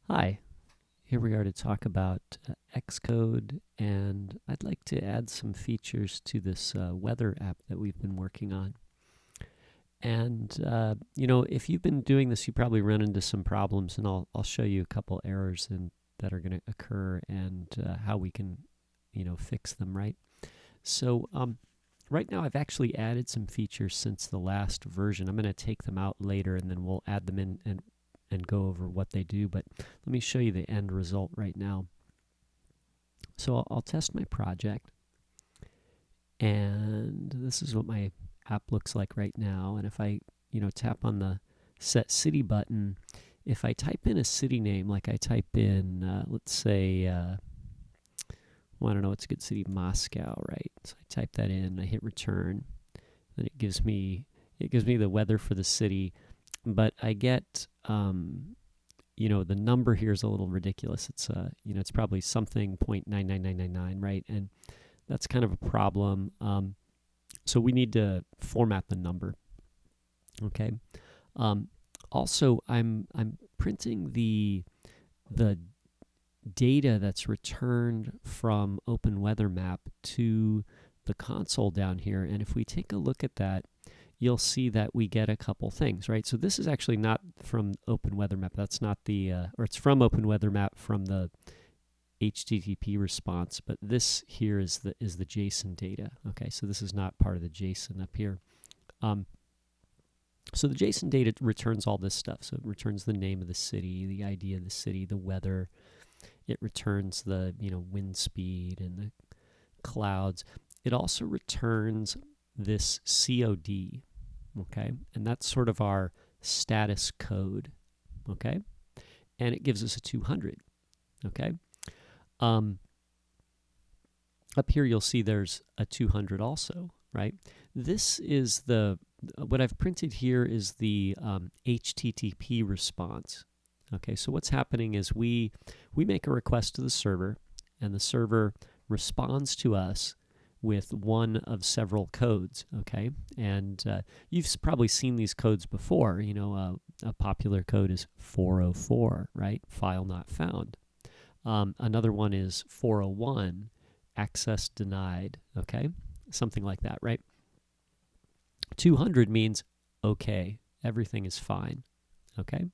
Hi, here we are to talk about Xcode, and I'd like to add some features to this weather app that we've been working on. And if you've been doing this, you probably run into some problems, and I'll show you a couple errors that are going to occur and how we can, fix them. Right. So right now, I've actually added some features since the last version. I'm going to take them out later, and then we'll add them in and go over what they do. But let me show you the end result right now. So I'll test my project, and this is what my app looks like right now. And if I tap on the set city button, if I type in a city name, like I type in let's say well, I don't know, it's a good city, Moscow, right? So I type that in, I hit return, then it gives me the weather for the city, but I get the number here is a little ridiculous. It's it's probably something 0.99999, right? And that's kind of a problem. So we need to format the number. Okay. Also, I'm printing the data that's returned from OpenWeatherMap to the console down here. And if we take a look at that, you'll see that we get a couple things, right? So this is actually not from OpenWeatherMap. That's not the, or it's from OpenWeatherMap from the HTTP response, but this here is the JSON data. Okay, so this is not part of the JSON up here. So the JSON data returns all this stuff. So it returns the name of the city, the ID of the city, the weather. It returns the wind speed and the clouds. It also returns this COD, okay? And that's sort of our status code, okay? And it gives us a 200, okay? Up here you'll see there's a 200 also, right? This is what I've printed here is the HTTP response. Okay, so what's happening is we make a request to the server, and the server responds to us with one of several codes. Okay, and you've probably seen these codes before. A popular code is 404, right? File not found. Another one is 401, access denied. Okay, something like that, right? 200 means okay, everything is fine. Okay.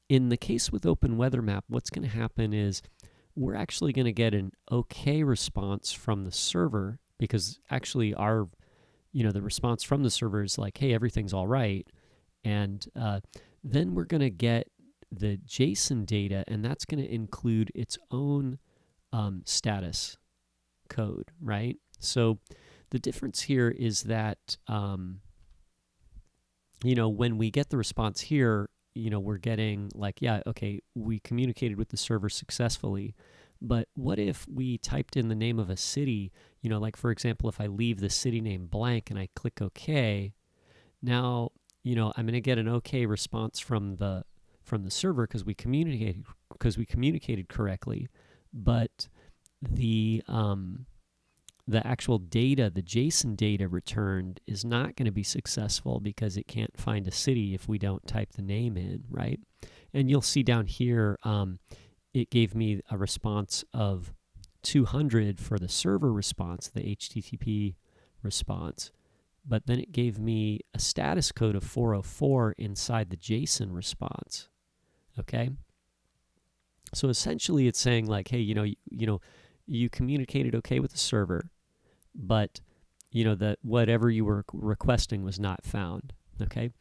In the case with OpenWeatherMap, what's going to happen is we're actually going to get an okay response from the server, because actually the response from the server is like, hey, everything's all right. And then we're going to get the JSON data, and that's going to include its own status code, right? So the difference here is that, when we get the response here, we're getting like, yeah, okay, we communicated with the server successfully. But what if we typed in the name of a city, like for example, if I leave the city name blank and I click OK, now, I'm going to get an OK response from the server because we communicated correctly. But the actual data, the JSON data returned, is not going to be successful because it can't find a city if we don't type the name in, right? And you'll see down here, it gave me a response of 200 for the server response, the HTTP response, but then it gave me a status code of 404 inside the JSON response, okay? So essentially it's saying like, hey, you communicated okay with the server, but that whatever you were requesting was not found. Okay,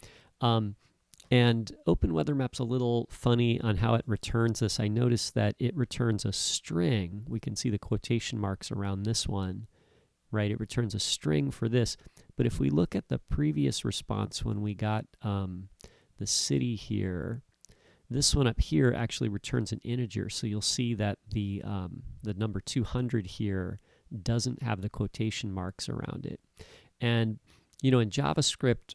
and OpenWeatherMap's a little funny on how it returns this. I noticed that it returns a string. We can see the quotation marks around this one, right? It returns a string for this. But if we look at the previous response when we got the city here, this one up here actually returns an integer. So you'll see that the number 200 here doesn't have the quotation marks around it. And, in JavaScript,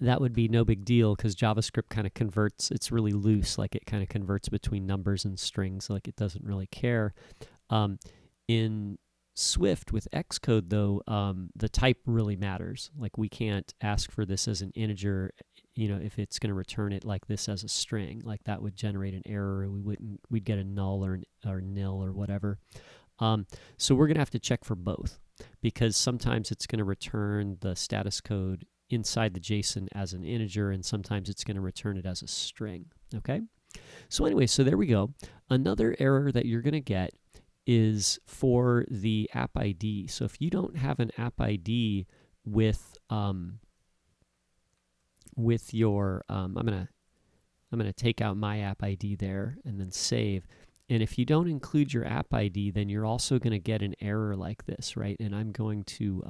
that would be no big deal because JavaScript kind of converts. It's really loose, like it kind of converts between numbers and strings, like it doesn't really care. In Swift with Xcode, though, the type really matters. Like we can't ask for this as an integer if it's going to return it like this as a string, like that would generate an error. We'd get a null or nil or whatever. So we're going to have to check for both, because sometimes it's going to return the status code inside the JSON as an integer, and sometimes it's going to return it as a string. Okay? So anyway, so there we go. Another error that you're going to get is for the app ID. So if you don't have an app ID with your I'm gonna take out my app ID there and then save. And if you don't include your app ID, then you're also going to get an error like this, right? And I'm going to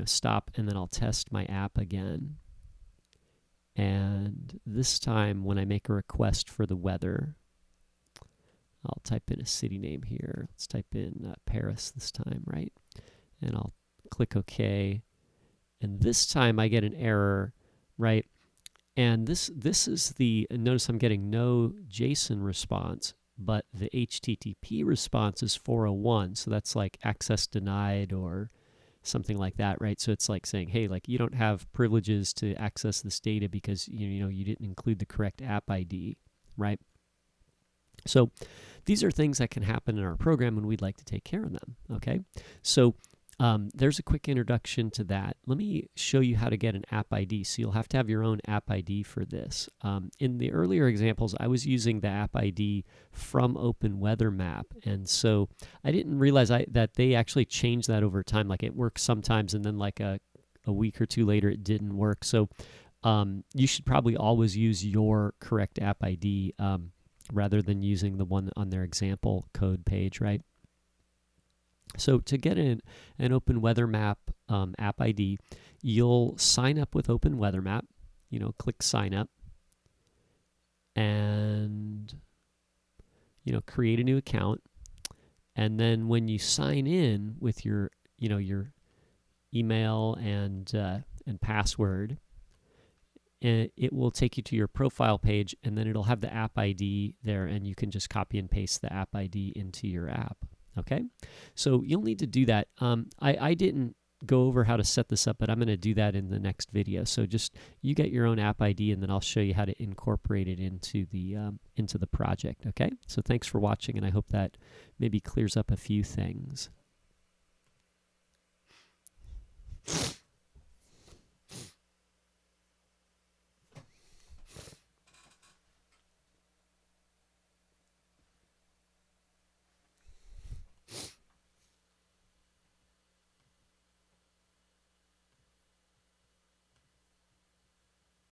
stop, and then I'll test my app again. And this time, when I make a request for the weather, I'll type in a city name here. Let's type in Paris this time, right? And I'll click OK. And this time I get an error, right? And this is notice I'm getting no JSON response, but the HTTP response is 401. So that's like access denied or something like that, right? So it's like saying, hey, like you don't have privileges to access this data because you didn't include the correct app ID, right? So these are things that can happen in our program, and we'd like to take care of them, okay? So there's a quick introduction to that. Let me show you how to get an app ID. So you'll have to have your own app ID for this. In the earlier examples, I was using the app ID from OpenWeatherMap, and so I didn't realize that they actually changed that over time. Like it works sometimes, and then like a week or two later, it didn't work. So you should probably always use your correct app ID rather than using the one on their example code page, right? So to get an OpenWeatherMap app ID, you'll sign up with OpenWeatherMap. Click sign up, and create a new account. And then when you sign in with your your email and password, it will take you to your profile page, and then it'll have the app ID there, and you can just copy and paste the app ID into your app. Okay, so you'll need to do that. I didn't go over how to set this up, but I'm going to do that in the next video. So just you get your own app ID, and then I'll show you how to incorporate it into the project. Okay, so thanks for watching, and I hope that maybe clears up a few things.